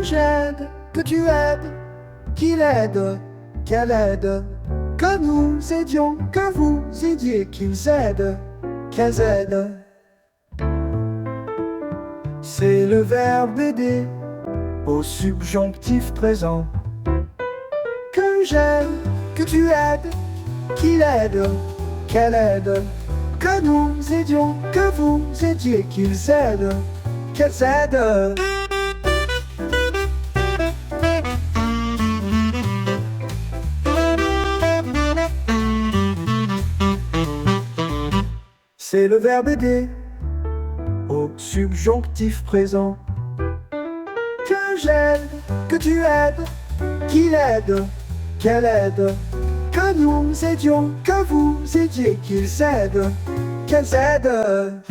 j'aide, que tu aides, qu'il aide, qu'elle aide, que nous aidions, que vous aidiez, qu'ils aident, qu'elles aident. C'est le verbe aider au subjonctif présent. Que j'aide, que tu aides, qu'il aide, qu'elle aide, que nous aidions, que vous aidiez, qu'ils aident, qu'elles aident. C'est le verbe aider au subjonctif présent. Que j'aide, que tu aides, qu'il aide, qu'elle aide, que nous aidions, que vous aidiez, qu'ils aident, qu'elles aident.